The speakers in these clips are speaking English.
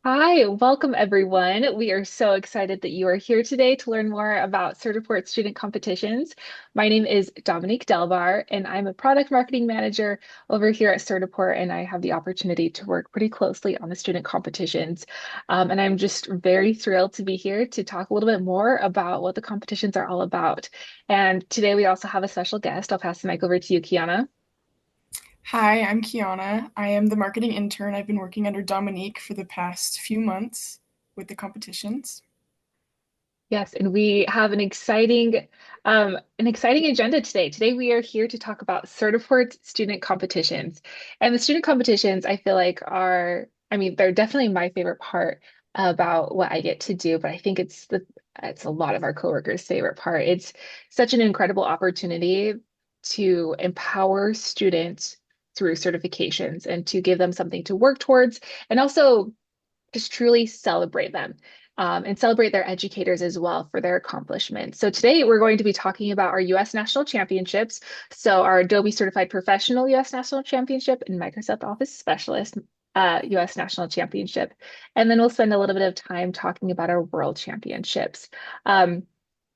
Hi, welcome everyone. We are so excited that you are here today to learn more about Certiport student competitions. My name is Dominique Delbar, and I'm a product marketing manager over here at Certiport, and I have the opportunity to work pretty closely on the student competitions. And I'm just very thrilled to be here to talk a little bit more about what the competitions are all about. And today we also have a special guest. I'll pass the mic over to you, Kiana. Hi, I'm Kiana. I am the marketing intern. I've been working under Dominique for the past few months with the competitions. Yes, and we have an exciting agenda today. Today we are here to talk about Certiport student competitions. And the student competitions, I feel like they're definitely my favorite part about what I get to do, but I think it's a lot of our coworkers' favorite part. It's such an incredible opportunity to empower students through certifications and to give them something to work towards and also just truly celebrate them and celebrate their educators as well for their accomplishments. So today we're going to be talking about our US National Championships. So our Adobe Certified Professional US National Championship and Microsoft Office Specialist US National Championship. And then we'll spend a little bit of time talking about our World Championships. Um,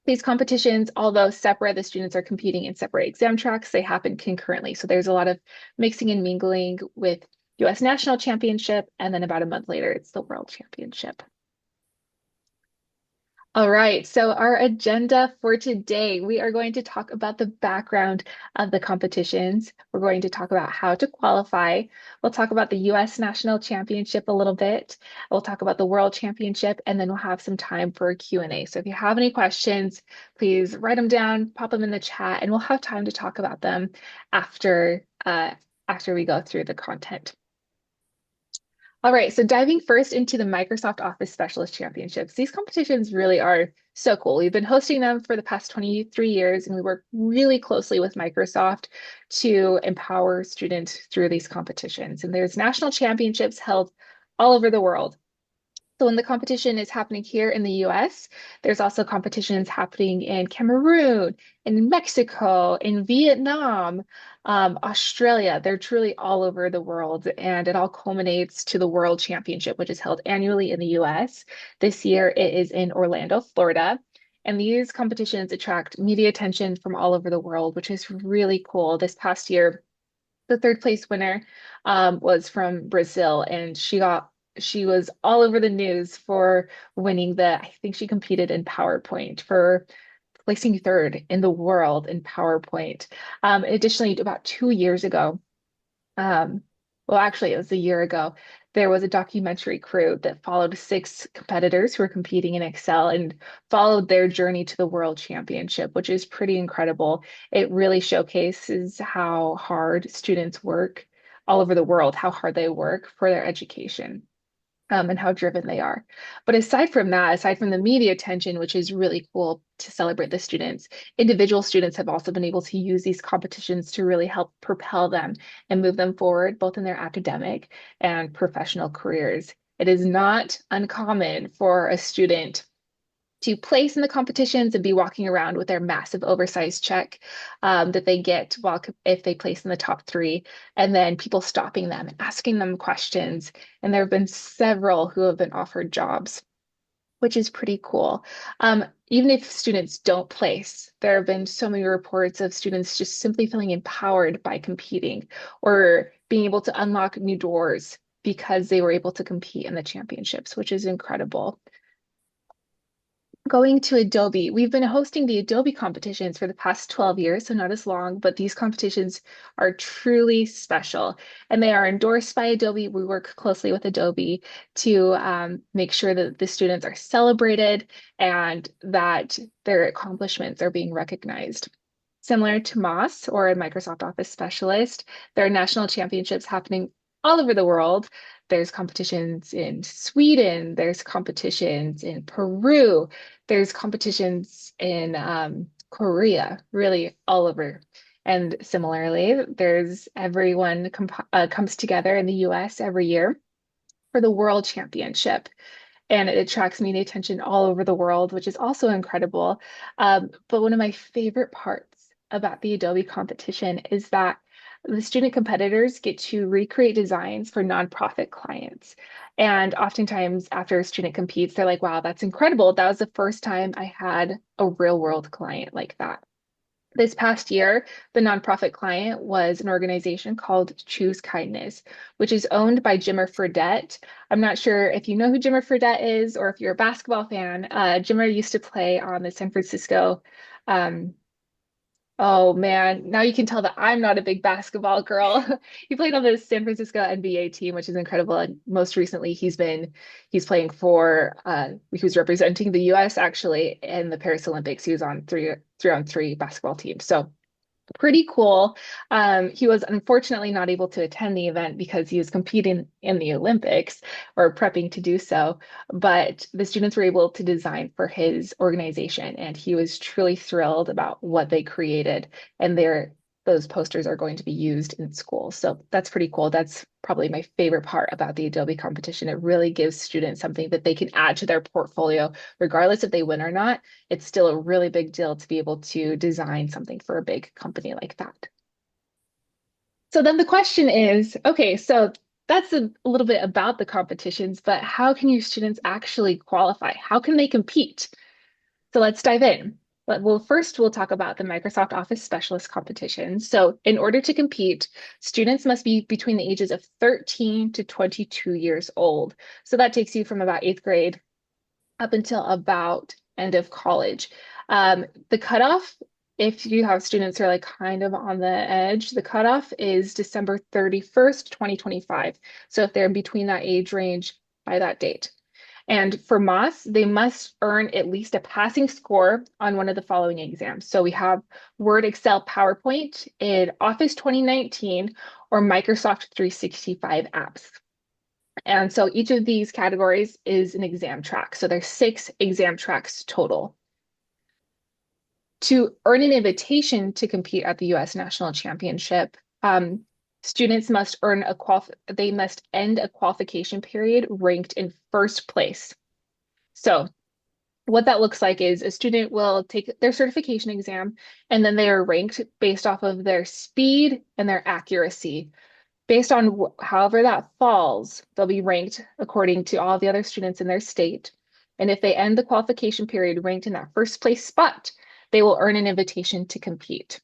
these competitions, although separate, the students are competing in separate exam tracks. They happen concurrently. So there's a lot of mixing and mingling with US National Championship, and then about a month later, it's the World Championship. All right, so our agenda for today, we are going to talk about the background of the competitions. We're going to talk about how to qualify. We'll talk about the US National Championship a little bit. We'll talk about the World Championship, and then we'll have some time for a Q&A. So if you have any questions, please write them down, pop them in the chat, and we'll have time to talk about them after after we go through the content. All right, so diving first into the Microsoft Office Specialist Championships. These competitions really are so cool. We've been hosting them for the past 23 years, and we work really closely with Microsoft to empower students through these competitions. And there's national championships held all over the world. So when the competition is happening here in the US, there's also competitions happening in Cameroon, in Mexico, in Vietnam, Australia. They're truly all over the world, and it all culminates to the World Championship, which is held annually in the US. This year it is in Orlando, Florida. And these competitions attract media attention from all over the world, which is really cool. This past year, the third place winner was from Brazil, and she was all over the news for winning I think she competed in PowerPoint for placing third in the world in PowerPoint. Additionally, about 2 years ago, um, well, actually, it was a year ago. There was a documentary crew that followed six competitors who were competing in Excel and followed their journey to the World Championship, which is pretty incredible. It really showcases how hard students work all over the world, how hard they work for their education and how driven they are. But aside from that, aside from the media attention, which is really cool to celebrate the students, individual students have also been able to use these competitions to really help propel them and move them forward, both in their academic and professional careers. It is not uncommon for a student to place in the competitions and be walking around with their massive oversized check that they get while if they place in the top three, and then people stopping them and asking them questions. And there have been several who have been offered jobs, which is pretty cool. Even if students don't place, there have been so many reports of students just simply feeling empowered by competing or being able to unlock new doors because they were able to compete in the championships, which is incredible. Going to Adobe, we've been hosting the Adobe competitions for the past 12 years, so not as long, but these competitions are truly special and they are endorsed by Adobe. We work closely with Adobe to make sure that the students are celebrated and that their accomplishments are being recognized. Similar to Moss or a Microsoft Office specialist, there are national championships happening all over the world. There's competitions in Sweden, there's competitions in Peru, there's competitions in Korea, really all over. And similarly, there's everyone comes together in the US every year for the World Championship. And it attracts media attention all over the world, which is also incredible. But one of my favorite parts about the Adobe competition is that the student competitors get to recreate designs for nonprofit clients. And oftentimes, after a student competes, they're like, wow, that's incredible. That was the first time I had a real world client like that. This past year, the nonprofit client was an organization called Choose Kindness, which is owned by Jimmer Fredette. I'm not sure if you know who Jimmer Fredette is or if you're a basketball fan. Jimmer used to play on the San Francisco. Um, oh man, now you can tell that I'm not a big basketball girl. He played on the San Francisco NBA team, which is incredible. And most recently, he's playing for he was representing the U.S. actually in the Paris Olympics. He was on three on three basketball team. So pretty cool. He was unfortunately not able to attend the event because he was competing in the Olympics or prepping to do so. But the students were able to design for his organization, and he was truly thrilled about what they created. And those posters are going to be used in school. So that's pretty cool. That's probably my favorite part about the Adobe competition. It really gives students something that they can add to their portfolio, regardless if they win or not. It's still a really big deal to be able to design something for a big company like that. So then the question is, okay, so that's a little bit about the competitions, but how can your students actually qualify? How can they compete? So let's dive in. But well, first we'll talk about the Microsoft Office Specialist competition. So in order to compete, students must be between the ages of 13 to 22 years old. So that takes you from about eighth grade up until about end of college. The cutoff, if you have students who are like kind of on the edge, the cutoff is December 31st, 2025. So if they're between that age range by that date. And for MOS, they must earn at least a passing score on one of the following exams. So we have Word, Excel, PowerPoint in Office 2019 or Microsoft 365 apps. And so each of these categories is an exam track. So there's 6 exam tracks total. To earn an invitation to compete at the U.S. National Championship, students must they must end a qualification period ranked in first place. So what that looks like is a student will take their certification exam and then they are ranked based off of their speed and their accuracy. Based on however that falls, they'll be ranked according to all the other students in their state. And if they end the qualification period ranked in that first place spot, they will earn an invitation to compete.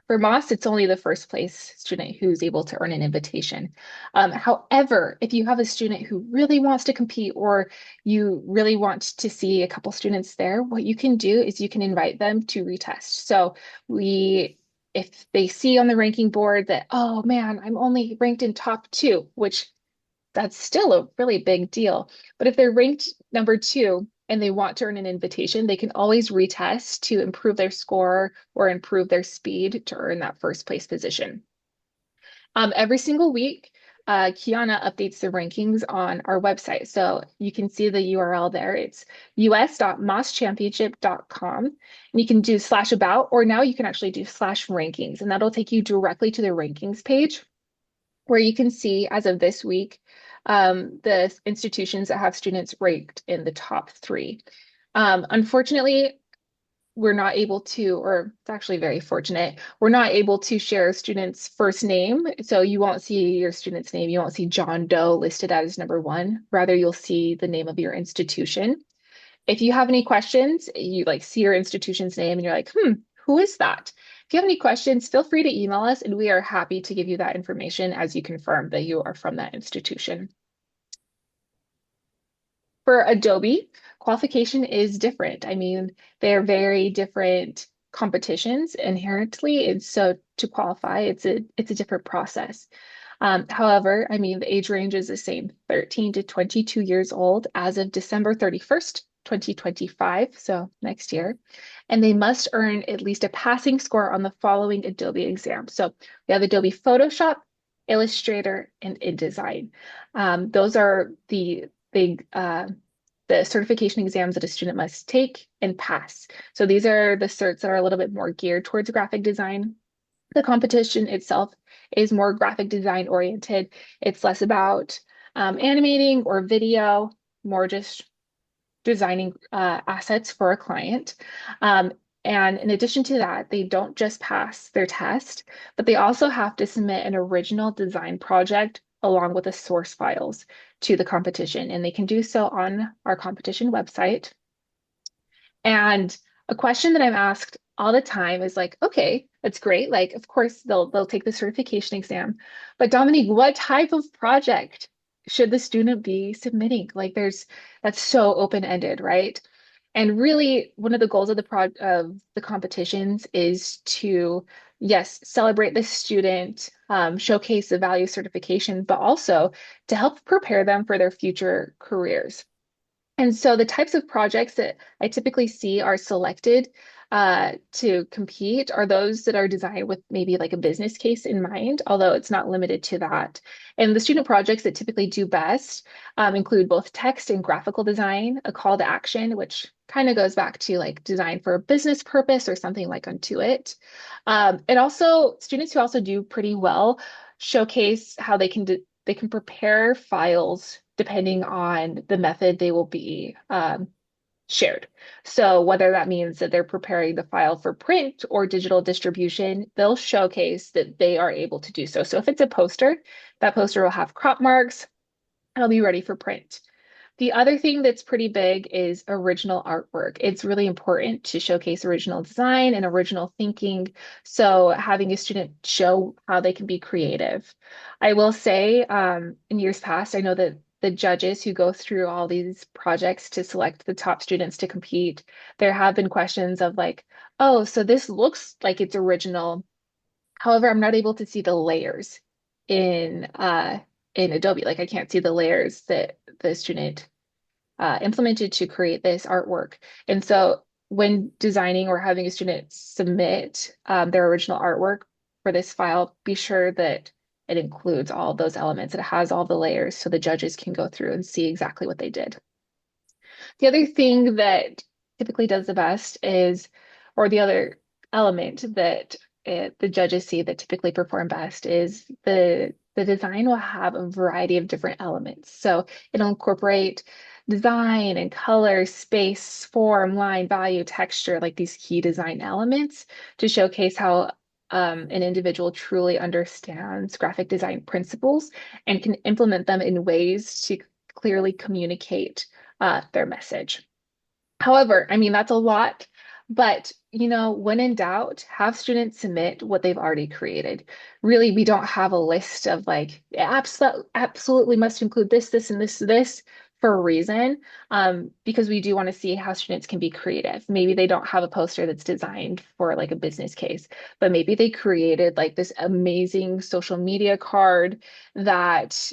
For Moss, it's only the first place student who's able to earn an invitation. However, if you have a student who really wants to compete or you really want to see a couple students there, what you can do is you can invite them to retest. So if they see on the ranking board that, oh man, I'm only ranked in top two, which that's still a really big deal. But if they're ranked number two and they want to earn an invitation, they can always retest to improve their score or improve their speed to earn that first place position. Every single week, Kiana updates the rankings on our website. So you can see the URL there. It's us.mosschampionship.com. And you can do /about, or now you can actually do /rankings, and that'll take you directly to the rankings page where you can see as of this week the institutions that have students ranked in the top three. Unfortunately, we're not able to, or it's actually very fortunate, we're not able to share students' first name. So you won't see your student's name. You won't see John Doe listed as number one. Rather, you'll see the name of your institution. If you have any questions, you like see your institution's name and you're like, who is that? If you have any questions, feel free to email us and we are happy to give you that information as you confirm that you are from that institution. For Adobe, qualification is different. I mean, they're very different competitions inherently, and so to qualify, it's a different process. However, I mean, the age range is the same, 13 to 22 years old as of December 31st, 2025, so next year. And they must earn at least a passing score on the following Adobe exams. So we have Adobe Photoshop, Illustrator, and InDesign. Those are the certification exams that a student must take and pass. So these are the certs that are a little bit more geared towards graphic design. The competition itself is more graphic design oriented. It's less about animating or video, more just designing assets for a client. And in addition to that, they don't just pass their test, but they also have to submit an original design project along with the source files to the competition. And they can do so on our competition website. And a question that I'm asked all the time is like, okay, that's great. Like, of course, they'll take the certification exam. But Dominique, what type of project should the student be submitting? Like, that's so open-ended, right? And really, one of the goals of the competitions is to, yes, celebrate the student, showcase the value certification, but also to help prepare them for their future careers. And so the types of projects that I typically see are selected to compete are those that are designed with maybe like a business case in mind, although it's not limited to that. And the student projects that typically do best include both text and graphical design, a call to action, which kind of goes back to like design for a business purpose or something like unto it. And also students who also do pretty well showcase how they can prepare files depending on the method they will be shared. So whether that means that they're preparing the file for print or digital distribution, they'll showcase that they are able to do so. So if it's a poster, that poster will have crop marks, it'll be ready for print. The other thing that's pretty big is original artwork. It's really important to showcase original design and original thinking. So having a student show how they can be creative. I will say, in years past, I know that the judges who go through all these projects to select the top students to compete, there have been questions of like, oh, so this looks like it's original. However, I'm not able to see the layers in in Adobe. Like I can't see the layers that the student implemented to create this artwork. And so when designing or having a student submit their original artwork for this file, be sure that it includes all those elements. It has all the layers so the judges can go through and see exactly what they did. The other thing that typically does the best is, or the other element that the judges see that typically perform best is the design will have a variety of different elements. So it'll incorporate design and color, space, form, line, value, texture, like these key design elements to showcase how an individual truly understands graphic design principles and can implement them in ways to clearly communicate their message. However, I mean, that's a lot, but when in doubt, have students submit what they've already created. Really, we don't have a list of like, absolutely must include this, this, and this for a reason, because we do want to see how students can be creative. Maybe they don't have a poster that's designed for like a business case, but maybe they created like this amazing social media card that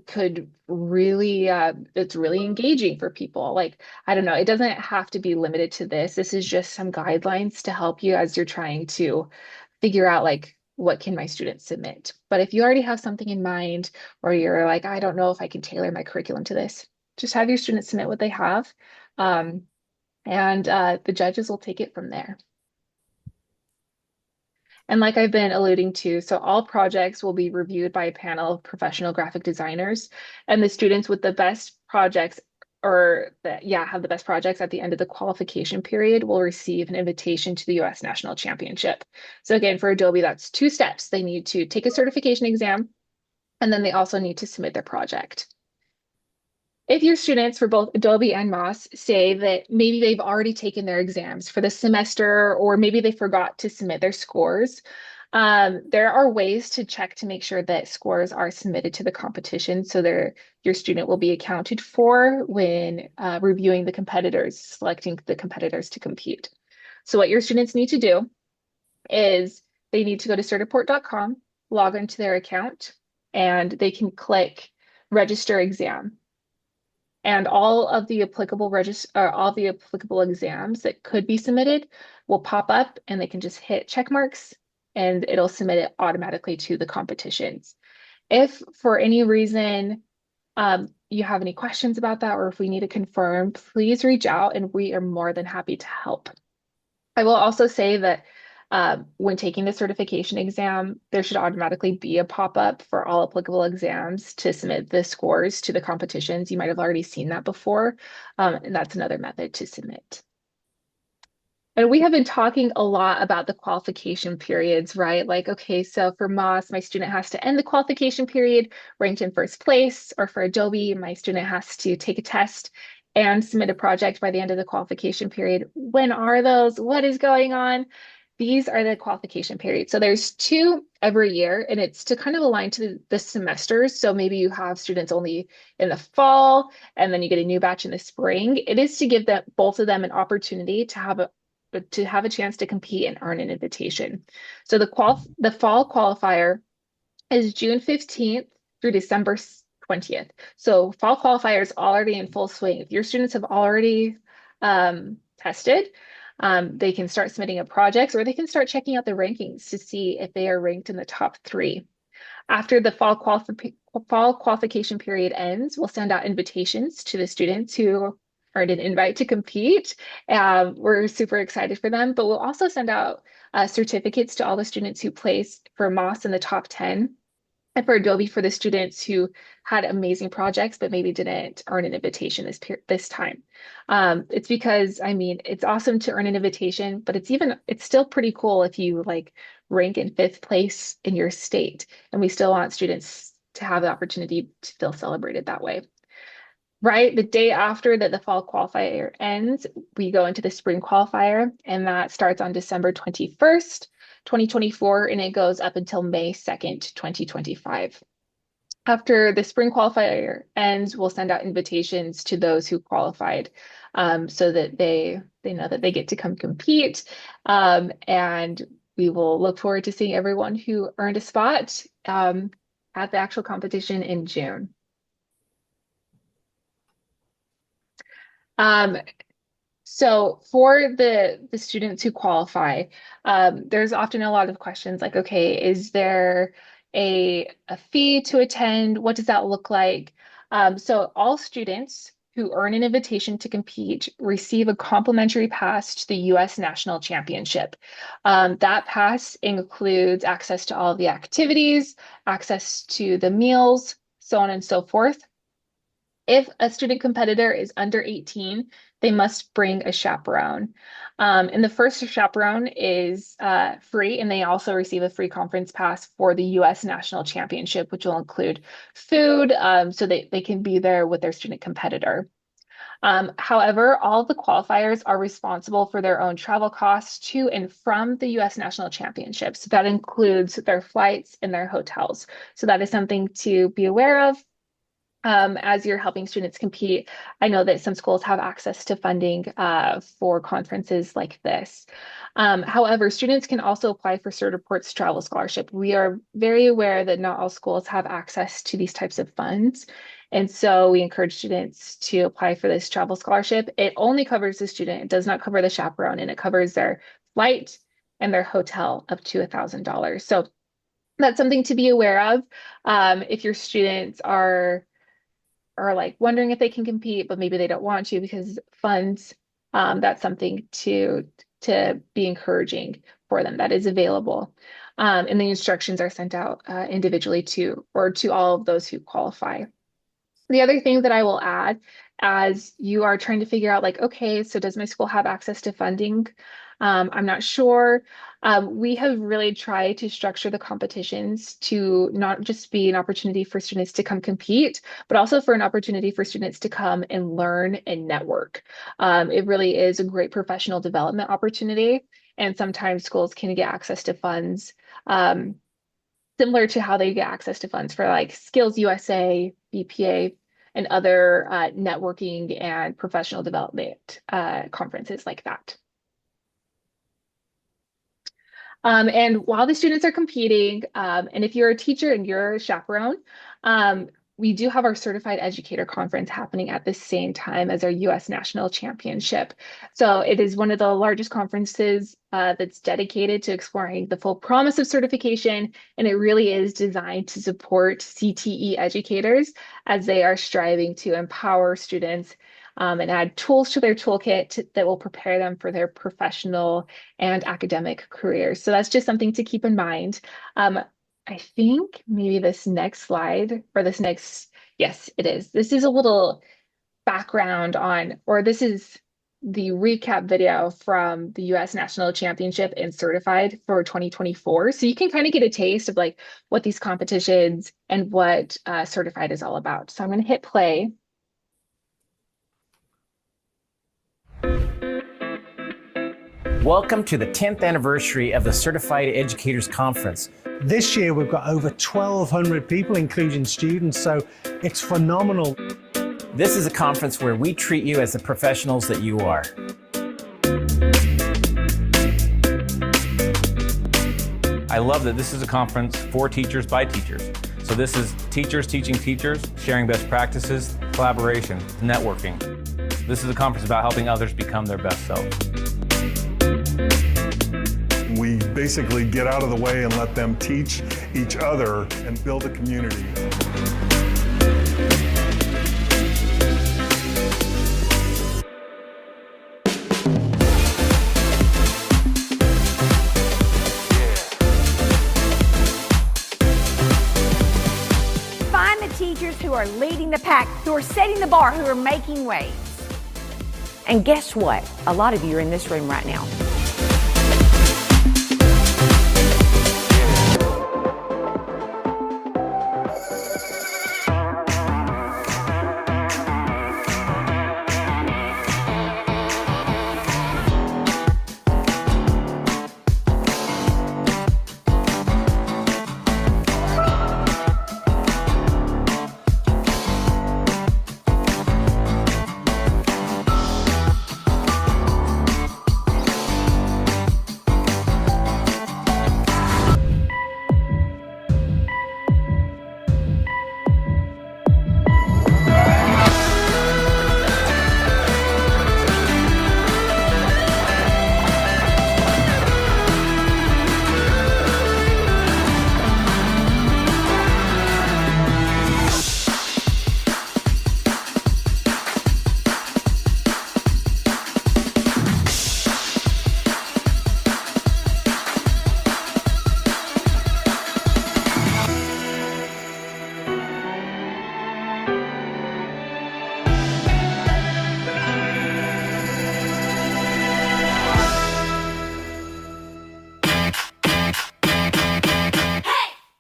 could really it's really engaging for people. Like, I don't know, it doesn't have to be limited to this. This is just some guidelines to help you as you're trying to figure out like what can my students submit. But if you already have something in mind or you're like, I don't know if I can tailor my curriculum to this, just have your students submit what they have. Um, and the judges will take it from there. And like I've been alluding to, so all projects will be reviewed by a panel of professional graphic designers, and the students with the best projects or that, yeah, have the best projects at the end of the qualification period will receive an invitation to the US National Championship. So again, for Adobe, that's two steps. They need to take a certification exam, and then they also need to submit their project. If your students for both Adobe and Moss say that maybe they've already taken their exams for the semester, or maybe they forgot to submit their scores, there are ways to check to make sure that scores are submitted to the competition so your student will be accounted for when reviewing the competitors, selecting the competitors to compete. So what your students need to do is they need to go to certiport.com, log into their account, and they can click register exam, and all the applicable exams that could be submitted will pop up and they can just hit check marks and it'll submit it automatically to the competitions. If for any reason you have any questions about that or if we need to confirm, please reach out and we are more than happy to help. I will also say that when taking the certification exam, there should automatically be a pop-up for all applicable exams to submit the scores to the competitions. You might have already seen that before, and that's another method to submit. And we have been talking a lot about the qualification periods, right? Like, okay, so for Moss, my student has to end the qualification period ranked in first place, or for Adobe, my student has to take a test and submit a project by the end of the qualification period. When are those? What is going on? These are the qualification periods. So there's two every year, and it's to kind of align to the semesters. So maybe you have students only in the fall, and then you get a new batch in the spring. It is to give them both of them an opportunity to have a chance to compete and earn an invitation. So the fall qualifier is June 15th through December 20th. So fall qualifier is already in full swing. If your students have already tested, they can start submitting a project or they can start checking out the rankings to see if they are ranked in the top three. After the fall qualification period ends, we'll send out invitations to the students who earned an invite to compete. We're super excited for them, but we'll also send out certificates to all the students who placed for Moss in the top 10 and for Adobe for the students who had amazing projects but maybe didn't earn an invitation this time. It's because I mean it's awesome to earn an invitation, but it's still pretty cool if you like rank in fifth place in your state, and we still want students to have the opportunity to feel celebrated that way. Right, the day after that the fall qualifier ends, we go into the spring qualifier, and that starts on December 21st, 2024, and it goes up until May 2nd, 2025. After the spring qualifier ends, we'll send out invitations to those who qualified, so that they know that they get to come compete. And we will look forward to seeing everyone who earned a spot at the actual competition in June. Um, So for the students who qualify, there's often a lot of questions like, okay, is there a fee to attend? What does that look like? So all students who earn an invitation to compete receive a complimentary pass to the U.S. National Championship. That pass includes access to all of the activities, access to the meals, so on and so forth. If a student competitor is under 18, they must bring a chaperone. And the first chaperone is free, and they also receive a free conference pass for the U.S. National Championship, which will include food, so they can be there with their student competitor. However, all of the qualifiers are responsible for their own travel costs to and from the U.S. National Championships. So that includes their flights and their hotels. So that is something to be aware of as you're helping students compete. I know that some schools have access to funding for conferences like this. However, students can also apply for Certiport's travel scholarship. We are very aware that not all schools have access to these types of funds. And so we encourage students to apply for this travel scholarship. It only covers the student, it does not cover the chaperone, and it covers their flight and their hotel up to $1,000. So that's something to be aware of if your students are like wondering if they can compete, but maybe they don't want to because funds, that's something to be encouraging for them that is available. And the instructions are sent out individually to or to all of those who qualify. The other thing that I will add as you are trying to figure out, like, okay, so does my school have access to funding? I'm not sure. We have really tried to structure the competitions to not just be an opportunity for students to come compete, but also for an opportunity for students to come and learn and network. It really is a great professional development opportunity, and sometimes schools can get access to funds. Similar to how they get access to funds for like Skills USA, BPA, and other networking and professional development conferences like that. And while the students are competing, and if you're a teacher and you're a chaperone, we do have our Certified Educator Conference happening at the same time as our U.S. National Championship. So it is one of the largest conferences that's dedicated to exploring the full promise of certification, and it really is designed to support CTE educators as they are striving to empower students and add tools to their that will prepare them for their professional and academic careers. So that's just something to keep in mind. I think maybe this next slide or this next, yes, it is. This is a little background on, or this is the recap video from the US National Championship in Certified for 2024. So you can kind of get a taste of like what these competitions and what Certified is all about. So I'm going to hit play. Welcome to the 10th anniversary of the Certified Educators Conference. This year we've got over 1,200 people, including students, so it's phenomenal. This is a conference where we treat you as the professionals that you are. I love that this is a conference for teachers by teachers. So this is teachers teaching teachers, sharing best practices, collaboration, networking. This is a conference about helping others become their best self. We basically get out of the way and let them teach each other and build a community. Find the teachers who are leading the pack, who are setting the bar, who are making waves. And guess what? A lot of you are in this room right now.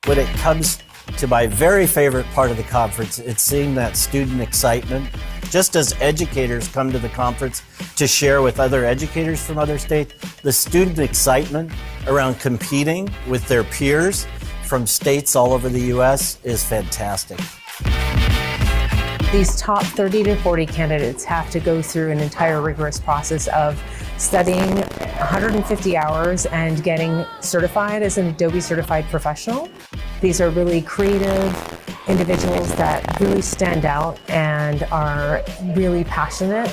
When it comes to my very favorite part of the conference, it's seeing that student excitement. Just as educators come to the conference to share with other educators from other states, the student excitement around competing with their peers from states all over the U.S. is fantastic. These top 30 to 40 candidates have to go through an entire rigorous process of studying 150 hours and getting certified as an Adobe certified professional. These are really creative individuals that really stand out and are really passionate.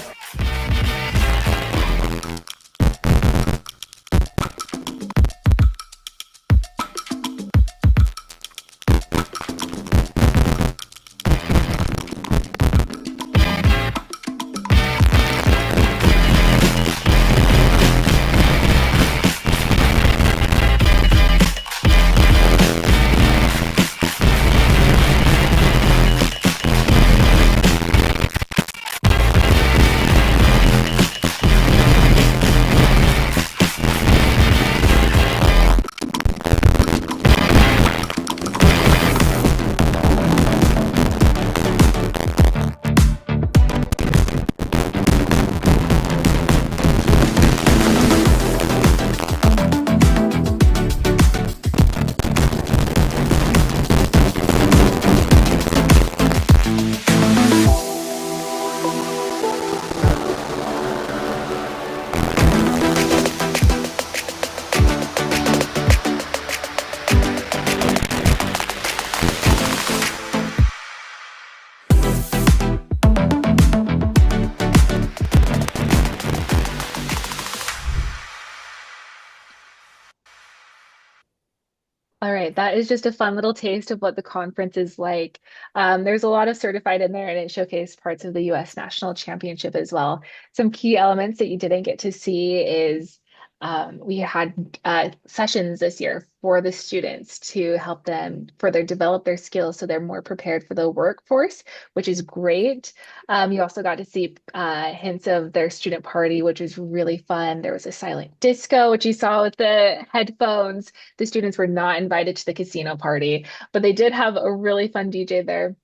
All right, that is just a fun little taste of what the conference is like. There's a lot of certified in there, and it showcased parts of the US National Championship as well. Some key elements that you didn't get to see is We had sessions this year for the students to help them further develop their skills so they're more prepared for the workforce, which is great. You also got to see hints of their student party, which was really fun. There was a silent disco, which you saw with the headphones. The students were not invited to the casino party, but they did have a really fun DJ there.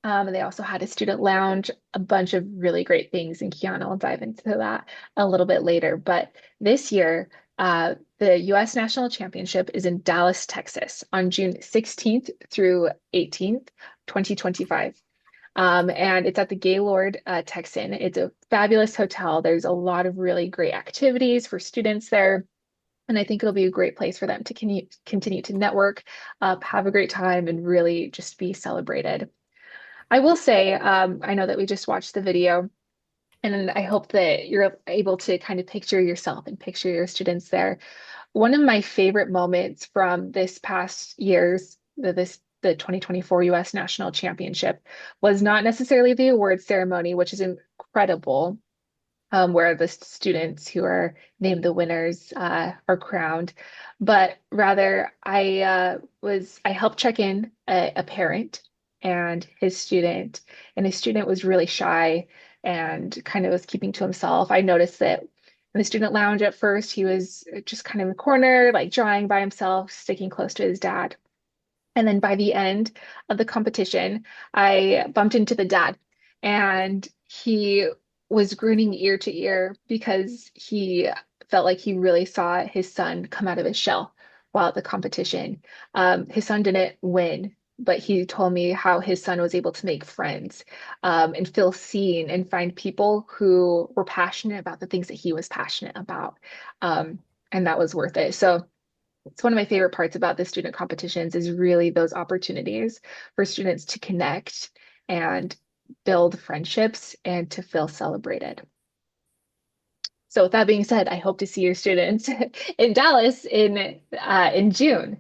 And they also had a student lounge, a bunch of really great things, and Kiana will dive into that a little bit later. But this year, the U.S. National Championship is in Dallas, Texas, on June 16th through 18th, 2025. And it's at the Gaylord Texan. It's a fabulous hotel. There's a lot of really great activities for students there. And I think it'll be a great place for them to continue to network, have a great time, and really just be celebrated. I will say, I know that we just watched the video, and I hope that you're able to kind of picture yourself and picture your students there. One of my favorite moments from this past year's the 2024 U.S. National Championship was not necessarily the award ceremony, which is incredible, where the students who are named the winners are crowned, but rather I helped check in a parent and his student was really shy and kind of was keeping to himself. I noticed that in the student lounge at first, he was just kind of in the corner, like drawing by himself, sticking close to his dad. And then by the end of the competition, I bumped into the dad, and he was grinning ear to ear because he felt like he really saw his son come out of his shell while at the competition. His son didn't win, but he told me how his son was able to make friends, and feel seen and find people who were passionate about the things that he was passionate about. And that was worth it. So it's one of my favorite parts about the student competitions is really those opportunities for students to connect and build friendships and to feel celebrated. So with that being said, I hope to see your students in Dallas in June.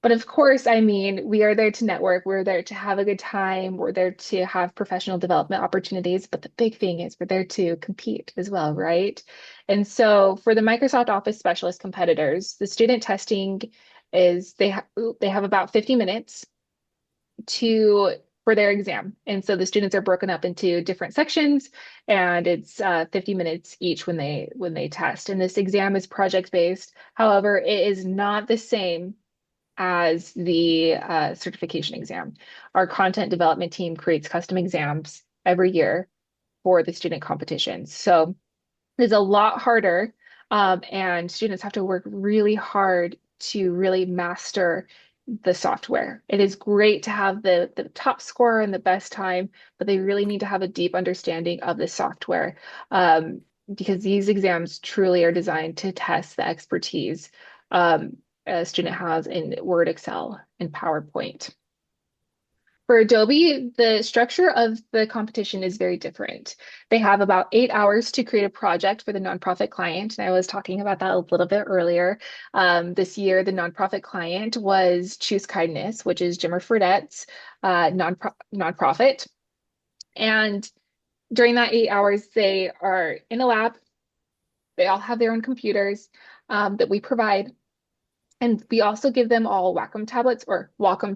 But of course, I mean, we are there to network, we're there to have a good time, we're there to have professional development opportunities, but the big thing is we're there to compete as well, right? And so for the Microsoft Office Specialist competitors, the student testing is they have about 50 minutes to for their exam. And so the students are broken up into different sections, and it's 50 minutes each when they test. And this exam is project based. However, it is not the same as the certification exam. Our content development team creates custom exams every year for the student competitions. So it's a lot harder, and students have to work really hard to really master the software. It is great to have the top score and the best time, but they really need to have a deep understanding of the software, because these exams truly are designed to test the expertise a student has in Word, Excel, and PowerPoint. For Adobe, the structure of the competition is very different. They have about 8 hours to create a project for the nonprofit client. And I was talking about that a little bit earlier. This year, the nonprofit client was Choose Kindness, which is Jimmer Fredette's nonprofit. And during that 8 hours, they are in a lab. They all have their own computers that we provide. And we also give them all Wacom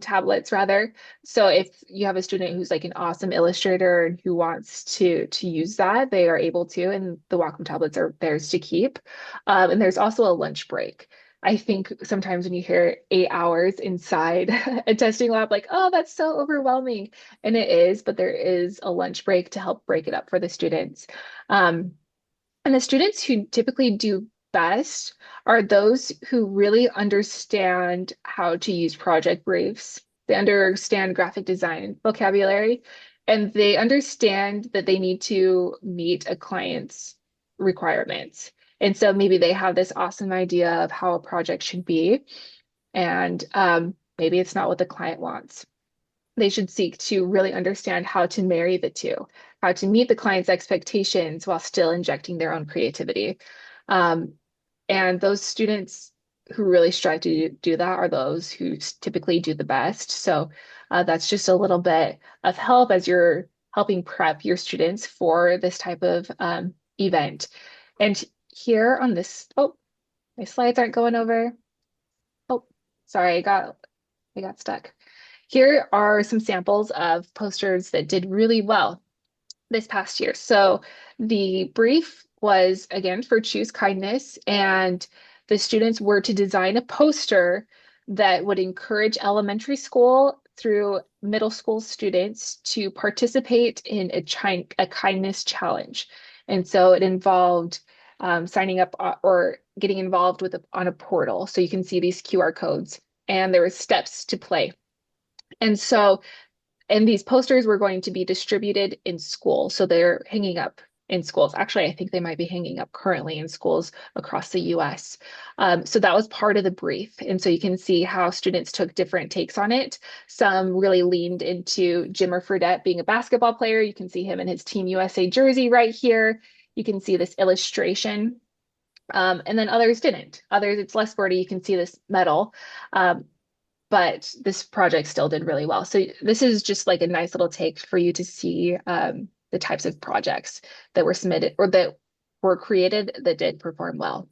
tablets rather. So if you have a student who's like an awesome illustrator and who wants to use that, they are able to, and the Wacom tablets are theirs to keep. And there's also a lunch break. I think sometimes when you hear 8 hours inside a testing lab, like, oh, that's so overwhelming. And it is, but there is a lunch break to help break it up for the students. And the students who typically do best are those who really understand how to use project briefs. They understand graphic design vocabulary, and they understand that they need to meet a client's requirements. And so maybe they have this awesome idea of how a project should be, and maybe it's not what the client wants. They should seek to really understand how to marry the two, how to meet the client's expectations while still injecting their own creativity. And those students who really strive to do that are those who typically do the best. So that's just a little bit of help as you're helping prep your students for this type of event. And here on this, oh, my slides aren't going over. Oh, sorry, I got stuck. Here are some samples of posters that did really well this past year. So the brief was again for Choose Kindness, and the students were to design a poster that would encourage elementary school through middle school students to participate in a kindness challenge. And so it involved signing up or getting involved with on a portal. So you can see these QR codes, and there were steps to play. And so and these posters were going to be distributed in school. So they're hanging up in schools. Actually, I think they might be hanging up currently in schools across the US. So that was part of the brief. And so you can see how students took different takes on it. Some really leaned into Jimmer Fredette being a basketball player. You can see him in his Team USA jersey right here. You can see this illustration. And then others didn't. Others, it's less sporty. You can see this medal. But this project still did really well. So this is just like a nice little take for you to see the types of projects that were submitted or that were created that did perform well.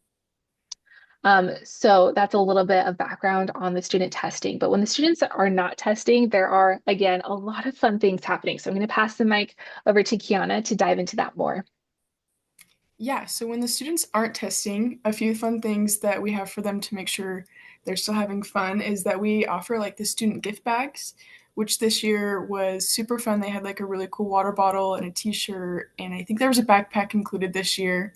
So that's a little bit of background on the student testing. But when the students are not testing, there are, again, a lot of fun things happening. So I'm going to pass the mic over to Kiana to dive into that more. Yeah, so when the students aren't testing, a few fun things that we have for them to make sure they're still having fun is that we offer like the student gift bags, which this year was super fun. They had like a really cool water bottle and a t-shirt, and I think there was a backpack included this year.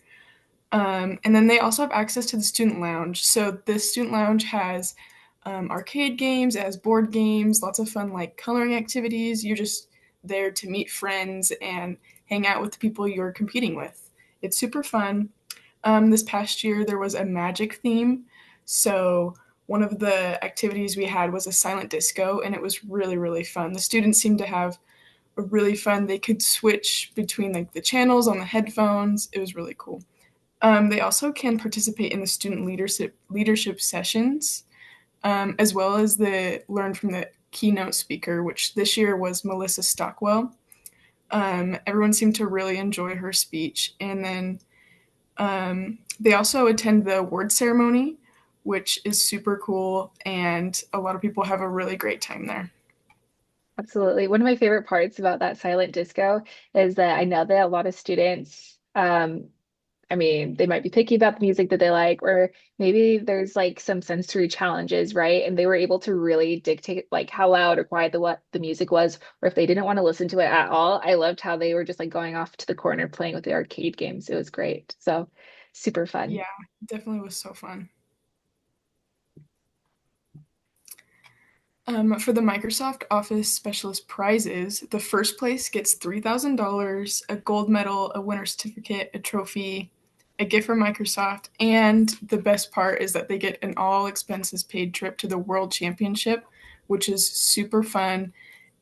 And then they also have access to the student lounge. So the student lounge has arcade games, it has board games, lots of fun like coloring activities. You're just there to meet friends and hang out with the people you're competing with. It's super fun. This past year, there was a magic theme. So one of the activities we had was a silent disco, and it was really, really fun. The students seemed to have a really fun, they could switch between like the channels on the headphones. It was really cool. They also can participate in the student leadership sessions, as well as the learn from the keynote speaker, which this year was Melissa Stockwell. Everyone seemed to really enjoy her speech. And then they also attend the award ceremony, which is super cool. And a lot of people have a really great time there. Absolutely. One of my favorite parts about that silent disco is that I know that a lot of students, I mean, they might be picky about the music that they like, or maybe there's like some sensory challenges, right? And they were able to really dictate like how loud or quiet the music was, or if they didn't want to listen to it at all. I loved how they were just like going off to the corner playing with the arcade games. It was great. So super fun. Yeah, definitely was so fun. For the Microsoft Office Specialist prizes, the first place gets $3,000, a gold medal, a winner certificate, a trophy, a gift from Microsoft, and the best part is that they get an all expenses paid trip to the World Championship, which is super fun.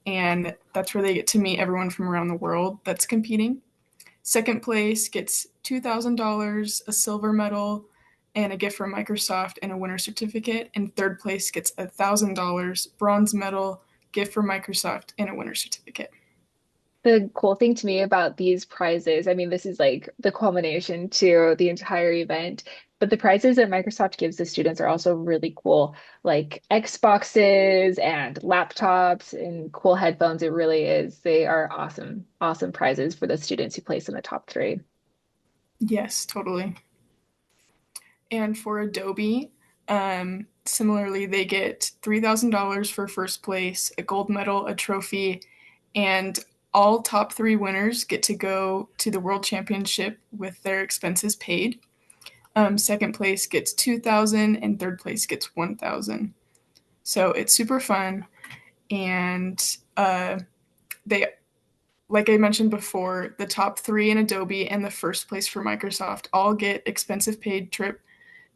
And that's where they get to meet everyone from around the world that's competing. Second place gets $2,000, a silver medal, and a gift from Microsoft and a winner certificate. And third place gets $1,000, bronze medal, gift from Microsoft, and a winner certificate. The cool thing to me about these prizes, I mean, this is like the culmination to the entire event, but the prizes that Microsoft gives the students are also really cool, like Xboxes and laptops and cool headphones. It really is. They are awesome, awesome prizes for the students who place in the top three. Yes, totally. And for Adobe, similarly, they get $3,000 for first place, a gold medal, a trophy, and all top three winners get to go to the World Championship with their expenses paid. Second place gets 2,000, and third place gets 1,000. So it's super fun, and they, like I mentioned before, the top three in Adobe and the first place for Microsoft all get expensive paid trip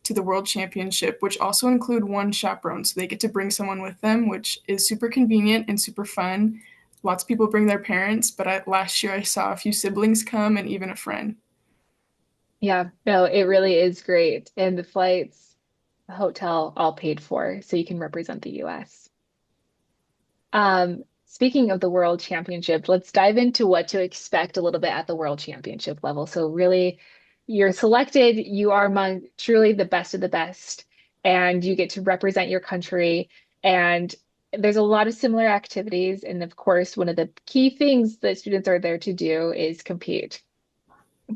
to the World Championship, which also include one chaperone. So they get to bring someone with them, which is super convenient and super fun. Lots of people bring their parents, but last year I saw a few siblings come and even a friend. Yeah, no, it really is great. And the flights, the hotel, all paid for, so you can represent the US. Speaking of the World Championship, let's dive into what to expect a little bit at the World Championship level. So really you're selected, you are among truly the best of the best, and you get to represent your country. And there's a lot of similar activities. And of course, one of the key things that students are there to do is compete.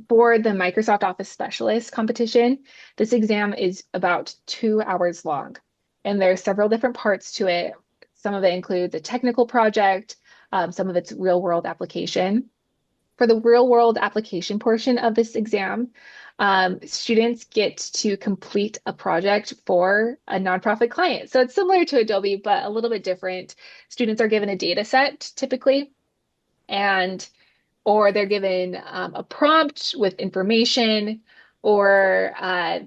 For the Microsoft Office Specialist competition, this exam is about 2 hours long, and there are several different parts to it. Some of it includes a technical project, some of it's real world application. For the real world application portion of this exam, students get to complete a project for a nonprofit client. So it's similar to Adobe, but a little bit different. Students are given a data set typically, and or they're given a prompt with information, or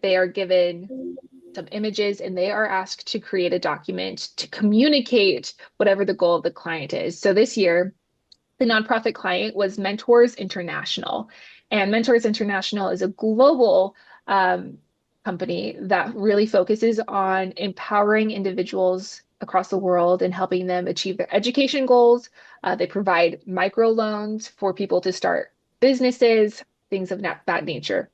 they are given some images and they are asked to create a document to communicate whatever the goal of the client is. So this year, the nonprofit client was Mentors International. And Mentors International is a global company that really focuses on empowering individuals across the world and helping them achieve their education goals. They provide microloans for people to start businesses, things of that nature.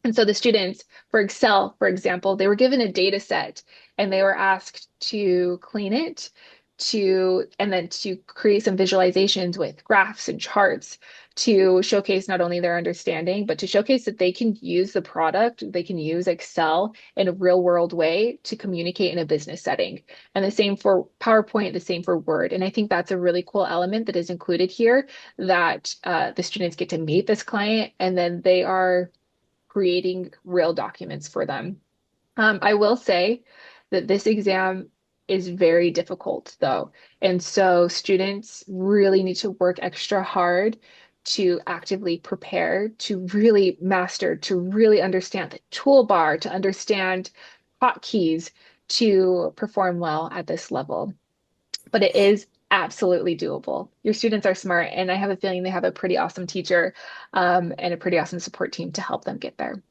And so the students for Excel, for example, they were given a data set and they were asked to clean it and then to create some visualizations with graphs and charts to showcase not only their understanding, but to showcase that they can use the product, they can use Excel in a real world way to communicate in a business setting. And the same for PowerPoint, the same for Word. And I think that's a really cool element that is included here, that the students get to meet this client and then they are creating real documents for them. I will say that this exam is very difficult though. And so students really need to work extra hard to actively prepare, to really master, to really understand the toolbar, to understand hotkeys to perform well at this level. But it is absolutely doable. Your students are smart, and I have a feeling they have a pretty awesome teacher and a pretty awesome support team to help them get there.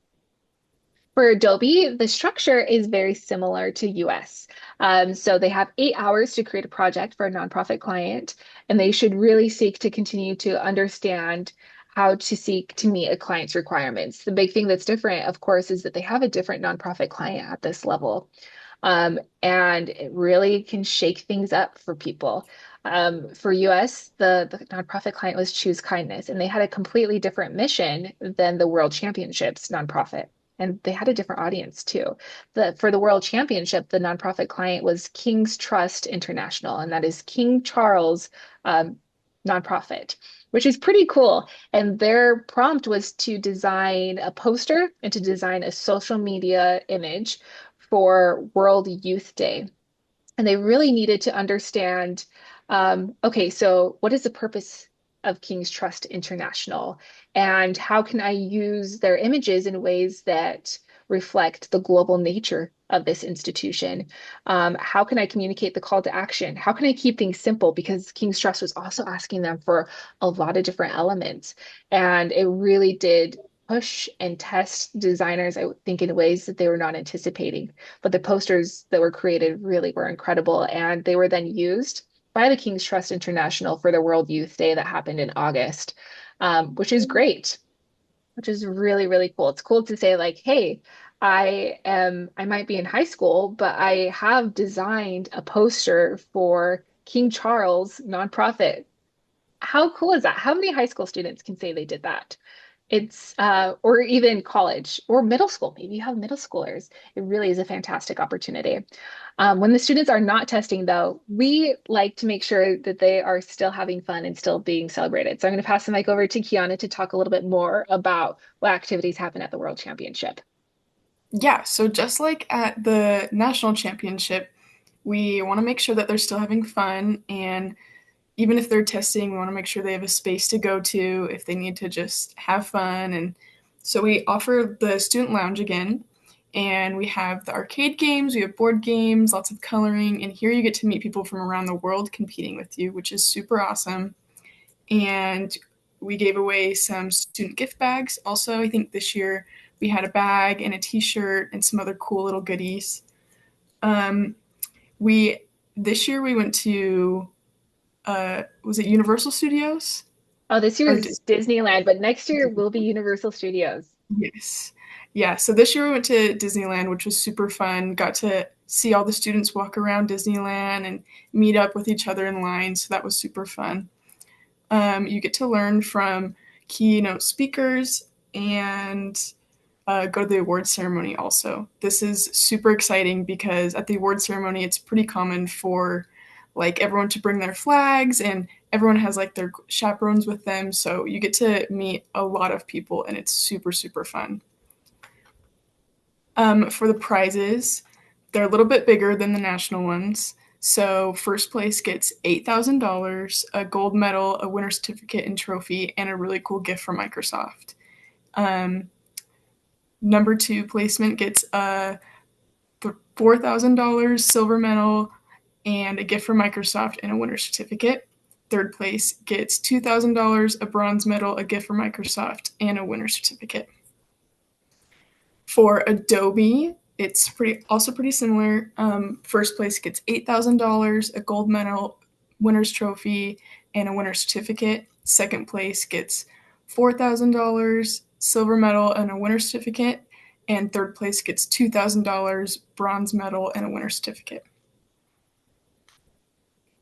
For Adobe, the structure is very similar to US. So they have 8 hours to create a project for a nonprofit client, and they should really seek to continue to understand how to seek to meet a client's requirements. The big thing that's different, of course, is that they have a different nonprofit client at this level. And it really can shake things up for people. For US, the nonprofit client was Choose Kindness, and they had a completely different mission than the World Championships nonprofit. And they had a different audience too. For the World Championship, the nonprofit client was King's Trust International, and that is King Charles nonprofit, which is pretty cool. And their prompt was to design a poster and to design a social media image for World Youth Day. And they really needed to understand, okay, so what is the purpose of King's Trust International? And how can I use their images in ways that reflect the global nature of this institution? How can I communicate the call to action? How can I keep things simple? Because King's Trust was also asking them for a lot of different elements. And it really did push and test designers, I think, in ways that they were not anticipating. But the posters that were created really were incredible. And they were then used by the King's Trust International for the World Youth Day that happened in August, which is great, which is really, really cool. It's cool to say, like, hey, I might be in high school, but I have designed a poster for King Charles nonprofit. How cool is that? How many high school students can say they did that? It's or even college or middle school. Maybe you have middle schoolers. It really is a fantastic opportunity. When the students are not testing, though, we like to make sure that they are still having fun and still being celebrated. So I'm going to pass the mic over to Kiana to talk a little bit more about what activities happen at the World Championship. Yeah, so just like at the national championship, we want to make sure that they're still having fun. And even if they're testing, we want to make sure they have a space to go to if they need to just have fun. And so we offer the student lounge again. And we have the arcade games, we have board games, lots of coloring. And here you get to meet people from around the world competing with you, which is super awesome. And we gave away some student gift bags. Also, I think this year we had a bag and a t-shirt and some other cool little goodies. We This year we went to was it Universal Studios? Oh, this year Or is Disneyland, but next year will be Universal Studios. Yes. Yeah, so this year we went to Disneyland, which was super fun. Got to see all the students walk around Disneyland and meet up with each other in line, so that was super fun. You get to learn from keynote speakers and go to the award ceremony also. This is super exciting because at the award ceremony, it's pretty common for like everyone to bring their flags and everyone has like their chaperones with them. So you get to meet a lot of people and it's super, super fun. For the prizes, they're a little bit bigger than the national ones. So first place gets $8,000, a gold medal, a winner certificate and trophy, and a really cool gift from Microsoft. Um, Number two placement gets a $4,000 silver medal and a gift from Microsoft and a winner certificate. Third place gets $2,000, a bronze medal, a gift from Microsoft, and a winner certificate. For Adobe, it's pretty similar. First place gets $8,000, a gold medal, winner's trophy, and a winner's certificate. Second place gets $4,000, silver medal, and a winner's certificate. And third place gets $2,000, bronze medal, and a winner's certificate.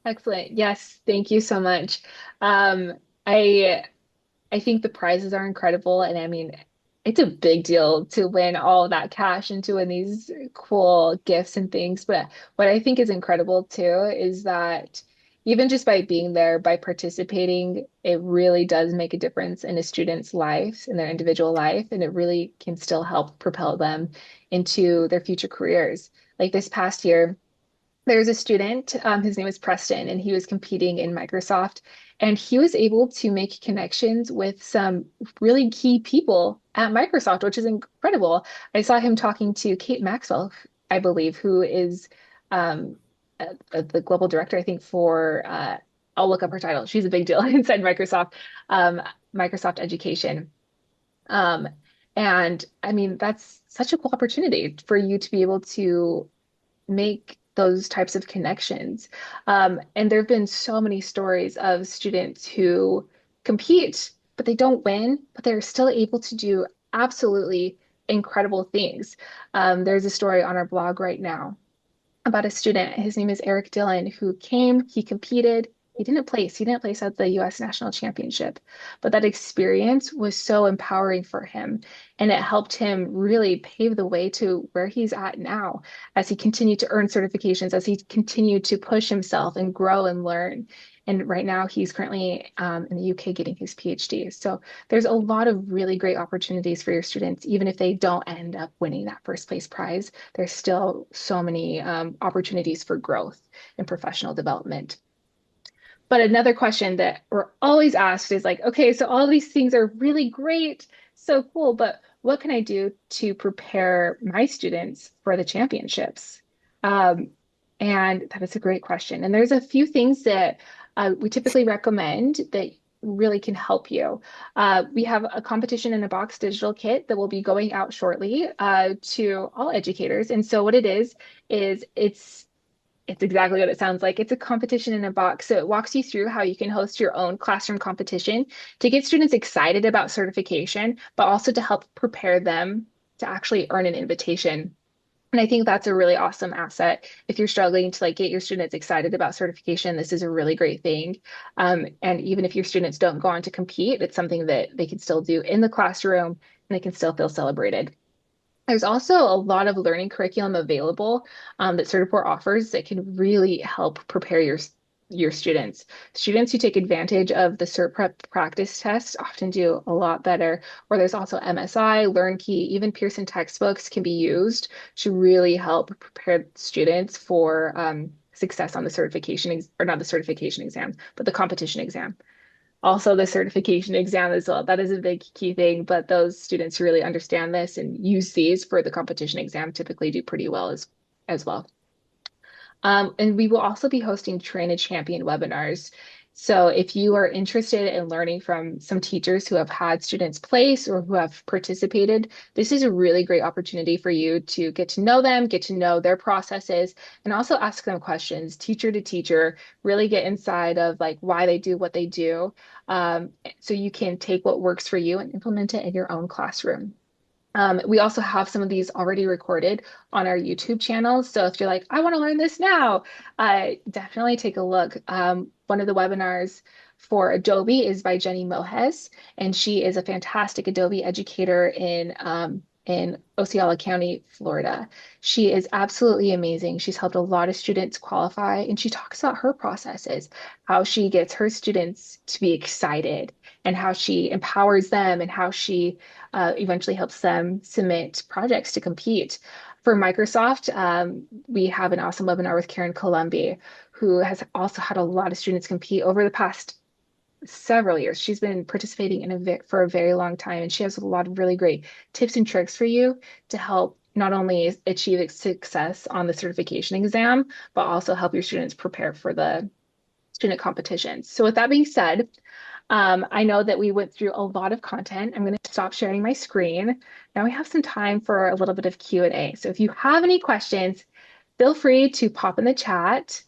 Excellent. Yes, thank you so much. Um, I I think the prizes are incredible, and I mean, it's a big deal to win all that cash and to win these cool gifts and things. But what I think is incredible too is that even just by being there, by participating, it really does make a difference in a student's life, in their individual life, and it really can still help propel them into their future careers. Like this past year, there's a student, his name is Preston, and he was competing in Microsoft, and he was able to make connections with some really key people at Microsoft, which is incredible. I saw him talking to Kate Maxwell, I believe, who is um, the global director, I think, for I'll look up her title. She's a big deal inside Microsoft, um, Microsoft Education. Um, and I mean, that's such a cool opportunity for you to be able to make those types of connections. And there have been so many stories of students who compete, but they don't win, but they're still able to do absolutely incredible things. There's a story on our blog right now about a student. His name is Eric Dillon, who came, he competed. He didn't place at the US National Championship, but that experience was so empowering for him. And it helped him really pave the way to where he's at now as he continued to earn certifications, as he continued to push himself and grow and learn. And right now, he's currently in the UK getting his PhD. So there's a lot of really great opportunities for your students, even if they don't end up winning that first place prize. There's still so many opportunities for growth and professional development. But another question that we're always asked is like, okay, so all these things are really great, so cool, but what can I do to prepare my students for the championships? Um, and that is a great question. And there's a few things that we typically recommend that really can help you. We have a competition in a box digital kit that will be going out shortly to all educators. And so what it is it's exactly what it sounds like. It's a competition in a box. So it walks you through how you can host your own classroom competition to get students excited about certification, but also to help prepare them to actually earn an invitation. And I think that's a really awesome asset. If you're struggling to like get your students excited about certification, this is a really great thing. And even if your students don't go on to compete, it's something that they can still do in the classroom and they can still feel celebrated. There's also a lot of learning curriculum available that Certiport offers that can really help prepare your students. Students who take advantage of the Cert Prep practice test often do a lot better. Or there's also MSI, LearnKey, even Pearson textbooks can be used to really help prepare students for success on the or not the certification exam, but the competition exam. Also, the certification exam as well. That is a big key thing, but those students who really understand this and use these for the competition exam typically do pretty well as well. And we will also be hosting Train a Champion webinars. So if you are interested in learning from some teachers who have had students place or who have participated, this is a really great opportunity for you to get to know them, get to know their processes, and also ask them questions, teacher to teacher, really get inside of like why they do what they do. So you can take what works for you and implement it in your own classroom. We also have some of these already recorded on our YouTube channel. So if you're like, I want to learn this now, definitely take a look. One of the webinars for Adobe is by Jenny Mojes, and she is a fantastic Adobe educator in Osceola County, Florida. She is absolutely amazing. She's helped a lot of students qualify, and she talks about her processes, how she gets her students to be excited, and how she empowers them, and how she eventually helps them submit projects to compete. For Microsoft, we have an awesome webinar with Karen Colombi, who has also had a lot of students compete over the past several years. She's been participating for a very long time, and she has a lot of really great tips and tricks for you to help not only achieve success on the certification exam, but also help your students prepare for the student competitions. So with that being said, I know that we went through a lot of content. I'm going to stop sharing my screen. Now we have some time for a little bit of Q&A. So if you have any questions, feel free to pop in the chat.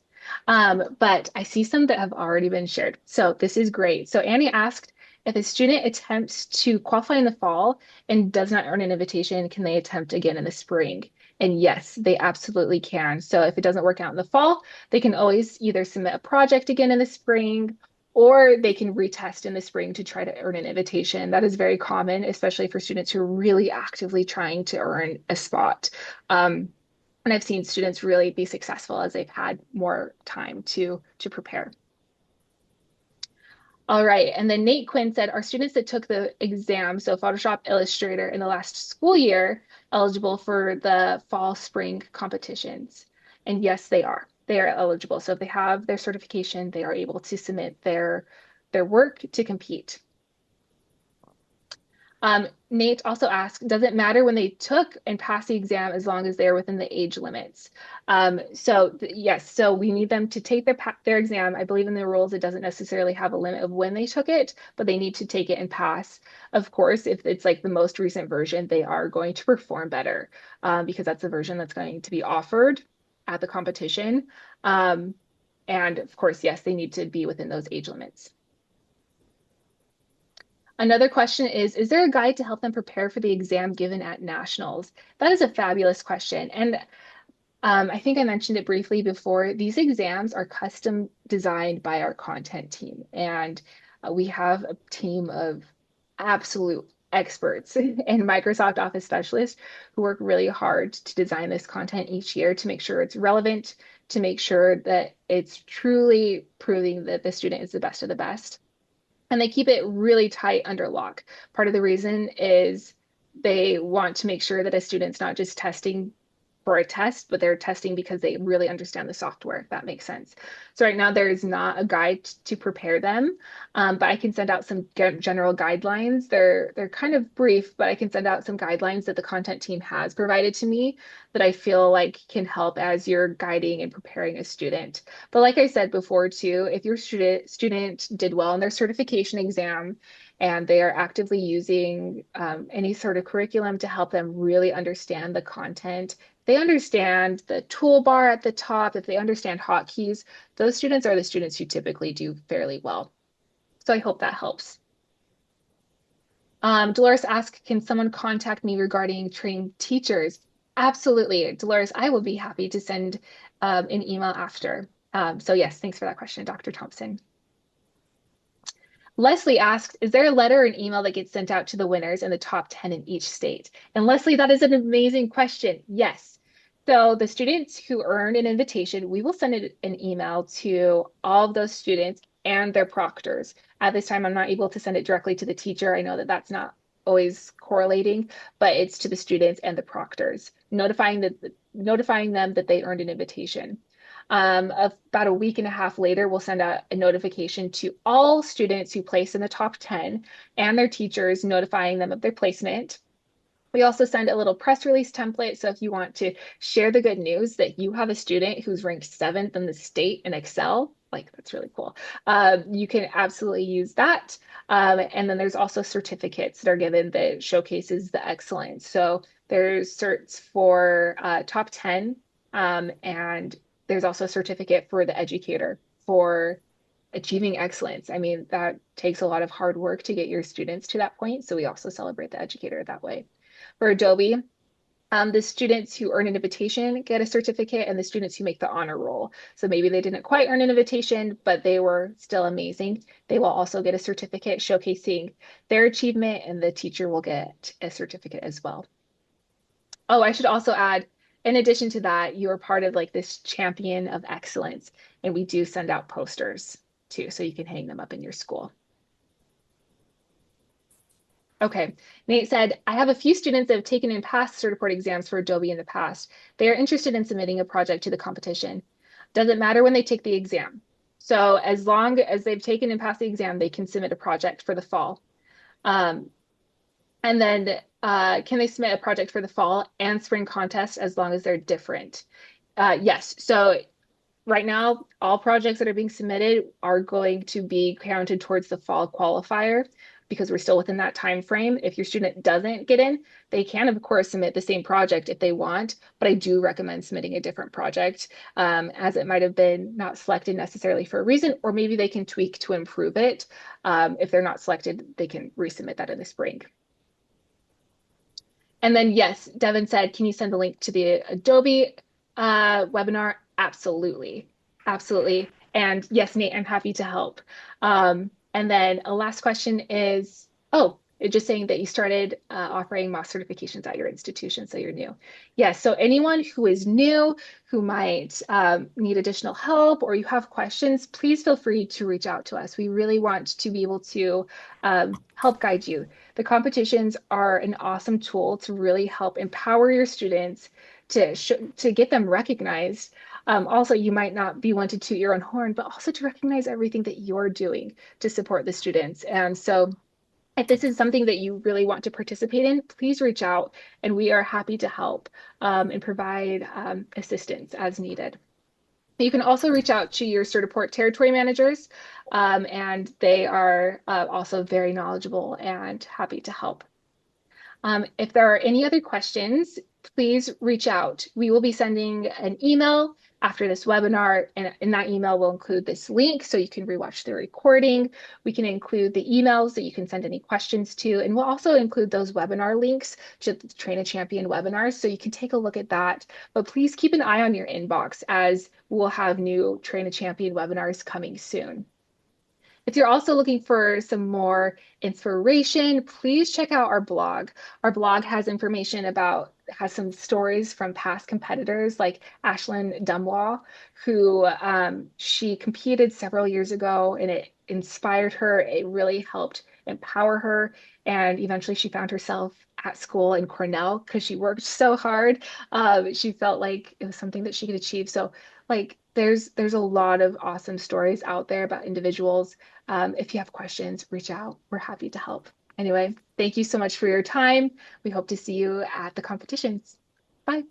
But I see some that have already been shared. So this is great. So Annie asked, if a student attempts to qualify in the fall and does not earn an invitation, can they attempt again in the spring? And yes, they absolutely can. So if it doesn't work out in the fall, they can always either submit a project again in the spring, or they can retest in the spring to try to earn an invitation. That is very common, especially for students who are really actively trying to earn a spot. And I've seen students really be successful as they've had more time to prepare. All right, and then Nate Quinn said, are students that took the exam, so Photoshop, Illustrator, in the last school year, eligible for the fall, spring competitions? And yes, they are. They are eligible. So if they have their certification, they are able to submit their work to compete. Nate also asked, does it matter when they took and passed the exam as long as they're within the age limits? Yes, so we need them to take their exam. I believe in the rules, it doesn't necessarily have a limit of when they took it, but they need to take it and pass. Of course, if it's like the most recent version, they are going to perform better because that's the version that's going to be offered at the competition. And of course, yes, they need to be within those age limits. Another question is there a guide to help them prepare for the exam given at nationals? That is a fabulous question. And I think I mentioned it briefly before. These exams are custom designed by our content team. And we have a team of absolute experts and Microsoft Office specialists who work really hard to design this content each year to make sure it's relevant, to make sure that it's truly proving that the student is the best of the best. And they keep it really tight under lock. Part of the reason is they want to make sure that a student's not just testing for a test, but they're testing because they really understand the software, if that makes sense. So right now there is not a guide to prepare them, but I can send out some general guidelines. They're kind of brief, but I can send out some guidelines that the content team has provided to me that I feel like can help as you're guiding and preparing a student. But like I said before too, if your student did well in their certification exam and they are actively using any sort of curriculum to help them really understand the content, they understand the toolbar at the top, if they understand hotkeys, those students are the students who typically do fairly well. So I hope that helps. Dolores asked, can someone contact me regarding training teachers? Absolutely, Dolores, I will be happy to send an email after. So yes, thanks for that question, Dr. Thompson. Leslie asked, is there a letter or an email that gets sent out to the winners in the top 10 in each state? And Leslie, that is an amazing question. Yes. So the students who earned an invitation, we will send an email to all of those students and their proctors. At this time, I'm not able to send it directly to the teacher. I know that that's not always correlating, but it's to the students and the proctors, notifying them that they earned an invitation. About a week and a half later, we'll send out a notification to all students who place in the top 10 and their teachers, notifying them of their placement. We also send a little press release template. So if you want to share the good news that you have a student who's ranked 7th in the state in Excel, like that's really cool. You can absolutely use that. And then there's also certificates that are given that showcases the excellence. So there's certs for top 10 and there's also a certificate for the educator for achieving excellence. I mean, that takes a lot of hard work to get your students to that point. So we also celebrate the educator that way. For Adobe, the students who earn an invitation get a certificate, and the students who make the honor roll. So maybe they didn't quite earn an invitation, but they were still amazing. They will also get a certificate showcasing their achievement, and the teacher will get a certificate as well. Oh, I should also add, in addition to that, you are part of like this champion of excellence, and we do send out posters too, so you can hang them up in your school. Okay, Nate said, I have a few students that have taken and passed Certiport exams for Adobe in the past. They are interested in submitting a project to the competition. Doesn't matter when they take the exam. So as long as they've taken and passed the exam, they can submit a project for the fall. And then can they submit a project for the fall and spring contest as long as they're different? Yes. So right now, all projects that are being submitted are going to be counted towards the fall qualifier because we're still within that time frame. If your student doesn't get in, they can, of course, submit the same project if they want, but I do recommend submitting a different project as it might have been not selected necessarily for a reason, or maybe they can tweak to improve it. If they're not selected, they can resubmit that in the spring. And then, yes, Devin said, can you send the link to the Adobe webinar? Absolutely. Absolutely. And yes, Nate, I'm happy to help. And then a last question is, oh, it's just saying that you started offering mock certifications at your institution, so you're new. Yes, so anyone who is new, who might need additional help, or you have questions, please feel free to reach out to us. We really want to be able to help guide you. The competitions are an awesome tool to really help empower your students to get them recognized. Also, you might not be one to toot your own horn, but also to recognize everything that you're doing to support the students. And so if this is something that you really want to participate in, please reach out and we are happy to help and provide assistance as needed. You can also reach out to your Certiport territory managers, and they are also very knowledgeable and happy to help. If there are any other questions, please reach out. We will be sending an email after this webinar, and in that email will include this link so you can rewatch the recording. We can include the emails that you can send any questions to, and we'll also include those webinar links to the Train a Champion webinars so you can take a look at that. But please keep an eye on your inbox as we'll have new Train a Champion webinars coming soon. If you're also looking for some more inspiration, please check out our blog. Our blog has some stories from past competitors like Ashlyn Dumlaw, who she competed several years ago and it inspired her. It really helped empower her. And eventually she found herself at school in Cornell because she worked so hard. She felt like it was something that she could achieve. So like there's a lot of awesome stories out there about individuals. If you have questions, reach out. We're happy to help. Anyway, thank you so much for your time. We hope to see you at the competitions. Bye.